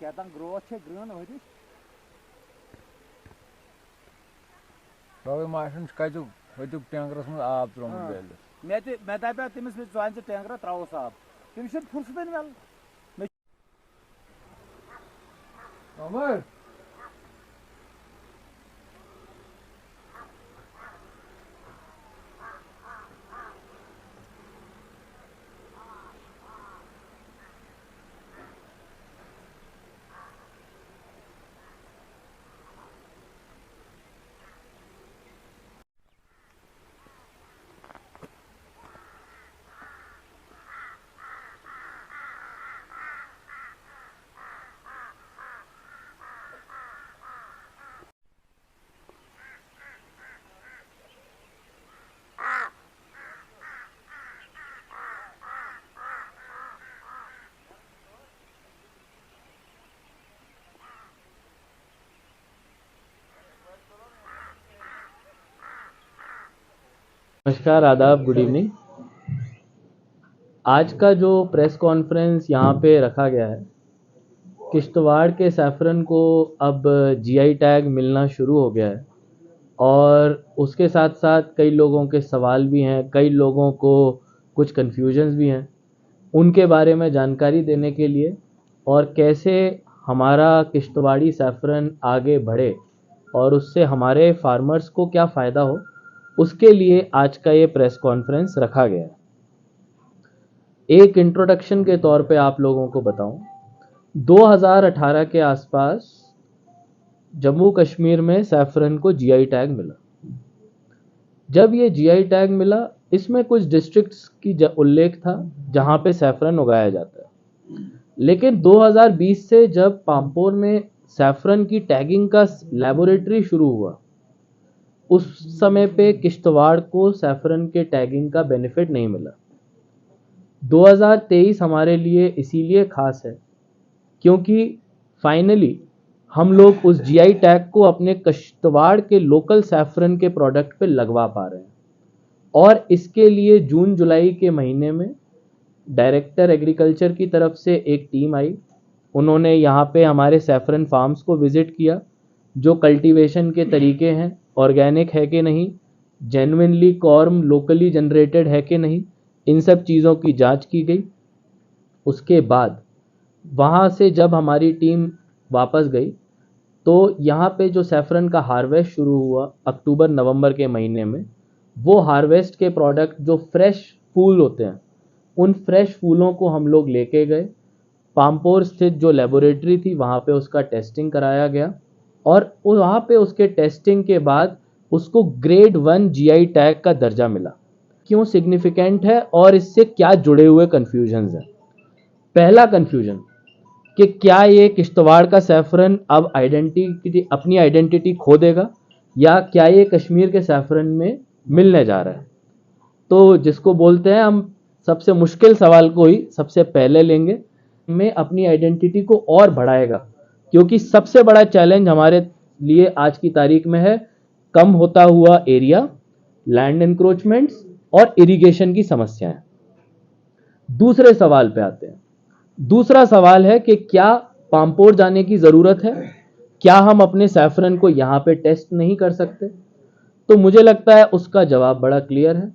कहता ग्रोथ छे ग्रीन होती तवे माशन कचुक हतुक टैंकरस में आब त्रोमुत बेलिस मैं दपा तमिस वन टैंकर त्रोस आब तमिस फुर्सत वेल अमर नमस्कार, आदाब, गुड इवनिंग। आज का जो प्रेस कॉन्फ्रेंस यहाँ पे रखा गया है, किश्तवाड़ के सैफरन को अब जीआई टैग मिलना शुरू हो गया है और उसके साथ साथ कई लोगों के सवाल भी हैं, कई लोगों को कुछ कन्फ्यूजन्स भी हैं। उनके बारे में जानकारी देने के लिए और कैसे हमारा किश्तवाड़ी सैफरन आगे बढ़े और उससे हमारे फार्मर्स को क्या फ़ायदा हो, उसके लिए आज का ये प्रेस कॉन्फ्रेंस रखा गया है। एक इंट्रोडक्शन के तौर पे आप लोगों को बताऊं, 2018 के आसपास जम्मू कश्मीर में सैफरन को जीआई टैग मिला। जब ये जीआई टैग मिला, इसमें कुछ डिस्ट्रिक्ट्स की उल्लेख था जहां पे सैफरन उगाया जाता है, लेकिन 2020 से जब पामपोर में सैफरन की टैगिंग का लैबोरेटरी शुरू हुआ, उस समय पे किश्तवाड़ को सैफरन के टैगिंग का बेनिफिट नहीं मिला। 2023 हमारे लिए इसीलिए खास है क्योंकि फाइनली हम लोग उस जीआई टैग को अपने किश्तवाड़ के लोकल सैफरन के प्रोडक्ट पे लगवा पा रहे हैं। और इसके लिए जून जुलाई के महीने में डायरेक्टर एग्रीकल्चर की तरफ से एक टीम आई। उन्होंने यहाँ पे हमारे सैफरन फार्म्स को विजिट किया, जो कल्टीवेशन के तरीके हैं ऑर्गेनिक है कि नहीं, जेन्युइनली कॉर्म लोकली जनरेटेड है कि नहीं, इन सब चीज़ों की जांच की गई। उसके बाद वहाँ से जब हमारी टीम वापस गई तो यहाँ पे जो सैफरन का हार्वेस्ट शुरू हुआ अक्टूबर नवंबर के महीने में, वो हार्वेस्ट के प्रोडक्ट जो फ्रेश फूल होते हैं, उन फ्रेश फूलों को हम लोग लेके गए। पामपोर स्थित जो लेबोरेटरी थी वहाँ पे उसका टेस्टिंग कराया गया और वहाँ पे उसके टेस्टिंग के बाद उसको ग्रेड 1 जीआई टैग का दर्जा मिला। क्यों सिग्निफिकेंट है और इससे क्या जुड़े हुए कन्फ्यूजन्स हैं? पहला कन्फ्यूजन कि क्या ये किश्तवाड़ का सैफरन अब अपनी आइडेंटिटी खो देगा या क्या ये कश्मीर के सैफरन में मिलने जा रहा है। तो जिसको बोलते हैं, हम सबसे मुश्किल सवाल को ही सबसे पहले लेंगे, में अपनी आइडेंटिटी को और बढ़ाएगा, क्योंकि सबसे बड़ा चैलेंज हमारे लिए आज की तारीख में है कम होता हुआ एरिया, लैंड एनक्रोचमेंट्स और इरिगेशन की समस्याएं। दूसरे सवाल पे आते हैं। दूसरा सवाल है कि क्या पामपोर जाने की ज़रूरत है? क्या हम अपने सैफरन को यहाँ पे टेस्ट नहीं कर सकते? तो मुझे लगता है उसका जवाब बड़ा क्लियर है।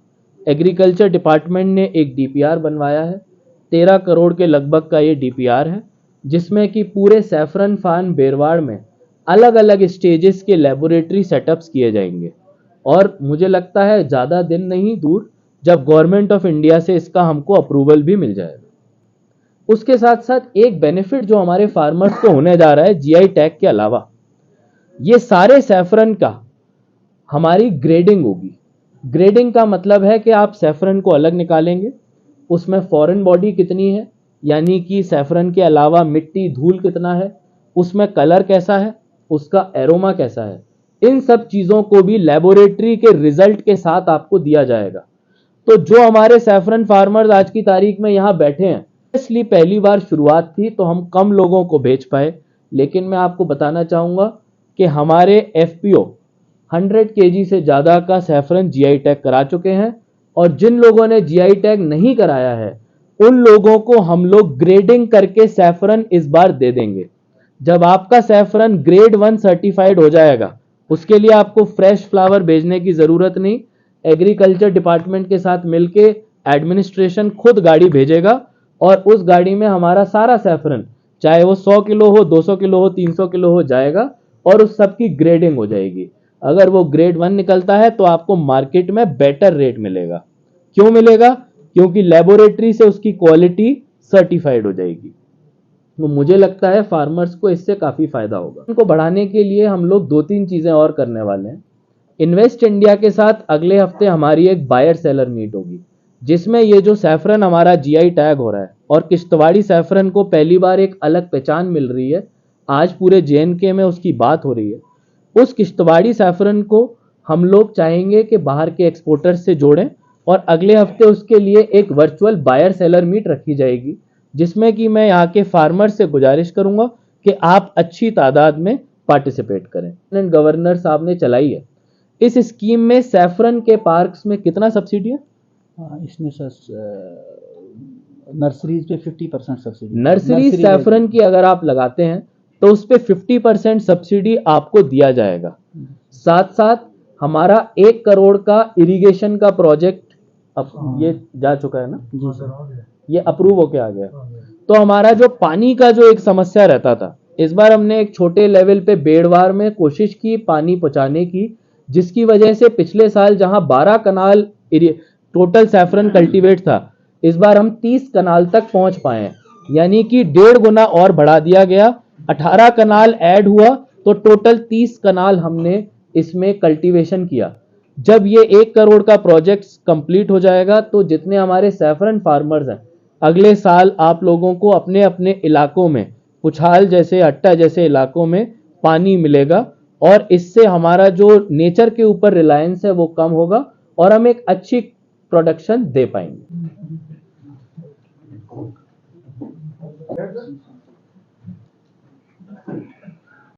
एग्रीकल्चर डिपार्टमेंट ने एक डीपीआर बनवाया है, 13 करोड़ के लगभग का ये डीपीआर है, जिसमें कि पूरे सैफरन फार्म बेरवाड़ में अलग अलग स्टेजेस के लेबोरेटरी सेटअप्स किए जाएंगे। और मुझे लगता है ज़्यादा दिन नहीं दूर जब गवर्नमेंट ऑफ इंडिया से इसका हमको अप्रूवल भी मिल जाएगा। उसके साथ साथ एक बेनिफिट जो हमारे फार्मर्स को होने जा रहा है जीआई टैग के अलावा, ये सारे सैफरन का हमारी ग्रेडिंग होगी। ग्रेडिंग का मतलब है कि आप सैफरन को अलग निकालेंगे, उसमें फॉरेन बॉडी कितनी है, यानी कि सैफरन के अलावा मिट्टी धूल कितना है, उसमें कलर कैसा है, उसका एरोमा कैसा है, इन सब चीज़ों को भी लेबोरेटरी के रिजल्ट के साथ आपको दिया जाएगा। तो जो हमारे सैफरन फार्मर्स आज की तारीख में यहाँ बैठे हैं, इसलिए पहली बार शुरुआत थी तो हम कम लोगों को भेज पाए, लेकिन मैं आपको बताना चाहूँगा कि हमारे एफपीओ 100 केजी से ज़्यादा का सैफरन जीआई टैग करा चुके हैं और जिन लोगों ने जीआई टैग नहीं कराया है उन लोगों को हम लोग ग्रेडिंग करके सैफरन इस बार दे देंगे। जब आपका सैफरन ग्रेड 1 सर्टिफाइड हो जाएगा, उसके लिए आपको फ्रेश फ्लावर भेजने की जरूरत नहीं। एग्रीकल्चर डिपार्टमेंट के साथ मिलके एडमिनिस्ट्रेशन खुद गाड़ी भेजेगा और उस गाड़ी में हमारा सारा सैफरन, चाहे वो 100 किलो हो, 200 किलो हो, 300 किलो हो, जाएगा और उस सब की ग्रेडिंग हो जाएगी। अगर वो ग्रेड 1 निकलता है तो आपको मार्केट में बेटर रेट मिलेगा। क्यों मिलेगा? क्योंकि लेबोरेटरी से उसकी क्वालिटी सर्टिफाइड हो जाएगी। तो मुझे लगता है फार्मर्स को इससे काफी फायदा होगा। इनको बढ़ाने के लिए हम लोग 2-3 चीजें और करने वाले हैं। इन्वेस्ट इंडिया के साथ अगले हफ्ते हमारी एक बायर सेलर मीट होगी, जिसमें ये जो सैफरन हमारा जीआई टैग हो रहा है और किश्तवाड़ी सैफरन को पहली बार एक अलग पहचान मिल रही है, आज पूरे जेएनके में उसकी बात हो रही है। उस किश्तवाड़ी सैफरन को हम लोग चाहेंगे कि बाहर के एक्सपोर्टर्स से जोड़ें और अगले हफ्ते उसके लिए एक वर्चुअल बायर सेलर मीट रखी जाएगी, जिसमें कि मैं यहाँ के फार्मर से गुजारिश करूंगा कि आप अच्छी तादाद में पार्टिसिपेट करें। गवर्नर साहब ने चलाई है। इस स्कीम में सैफरन के पार्क्स में कितना सब्सिडी है? इसमें नर्सरीज पे 50% सब्सिडी। नर्सरी सैफरन की अगर आप लगाते हैं तो उस पे 50% सब्सिडी आपको दिया जाएगा। साथ साथ हमारा 1 करोड़ का इरिगेशन का प्रोजेक्ट अब ये जा चुका है ना जी सर, ये अप्रूव होके आ गया। तो हमारा जो पानी का जो एक समस्या रहता था, इस बार हमने एक छोटे लेवल पे बेड़वार में कोशिश की पानी पहुंचाने की, जिसकी वजह से पिछले साल जहां 12 कनाल टोटल सैफरन कल्टीवेट था, इस बार हम 30 कनाल तक पहुंच पाए हैं, यानी कि 1.5 गुना और बढ़ा दिया गया। 18 कनाल ऐड हुआ तो टोटल 30 कनाल हमने इसमें कल्टीवेशन किया। जब ये 1 करोड़ का प्रोजेक्ट कंप्लीट हो जाएगा तो जितने हमारे सैफरन फार्मर्स हैं, अगले साल आप लोगों को अपने अपने इलाकों में, पुछाल जैसे, अट्टा जैसे इलाकों में पानी मिलेगा और इससे हमारा जो नेचर के ऊपर रिलायंस है वो कम होगा और हम एक अच्छी प्रोडक्शन दे पाएंगे।